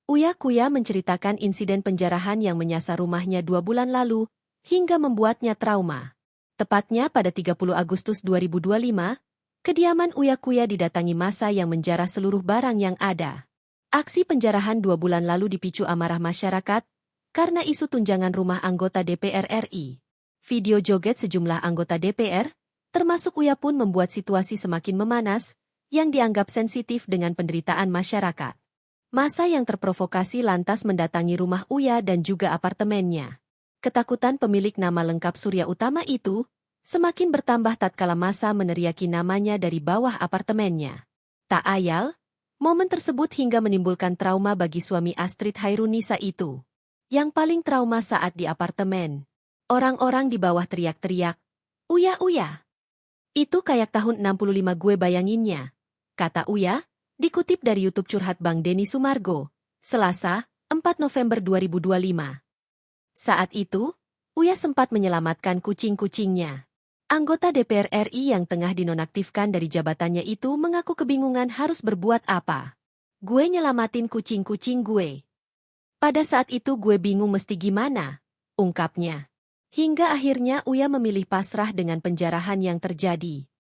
Uya Kuya menceritakan insiden penjarahan yang menyasar rumahnya 2 bulan lalu, hingga membuatnya trauma. Tepatnya pada 30 Agustus 2025, kediaman Uya Kuya didatangi massa yang menjarah seluruh barang yang ada. Aksi penjarahan 2 bulan lalu dipicu amarah masyarakat, karena isu tunjangan rumah anggota DPR RI. Video joget sejumlah anggota DPR, termasuk Uya pun membuat situasi semakin memanas, yang dianggap sensitif dengan penderitaan masyarakat. Massa yang terprovokasi lantas mendatangi rumah Uya dan juga apartemennya. Ketakutan pemilik nama lengkap Surya Utama itu semakin bertambah tatkala massa meneriaki namanya dari bawah apartemennya. Tak ayal, momen tersebut hingga menimbulkan trauma bagi suami Astrid Hairunisa itu. Yang paling trauma saat di apartemen. Orang-orang di bawah teriak-teriak, "Uya, Uya! Itu kayak tahun 65 gue bayanginnya," kata Uya, dikutip dari YouTube curhat Bang Denny Sumargo, Selasa, 4 November 2025. Saat itu, Uya sempat menyelamatkan kucing-kucingnya. Anggota DPR RI yang tengah dinonaktifkan dari jabatannya itu mengaku kebingungan harus berbuat apa. "Gue nyelamatin kucing-kucing gue. Pada saat itu gue bingung mesti gimana," ungkapnya. Hingga akhirnya Uya memilih pasrah dengan penjarahan yang terjadi.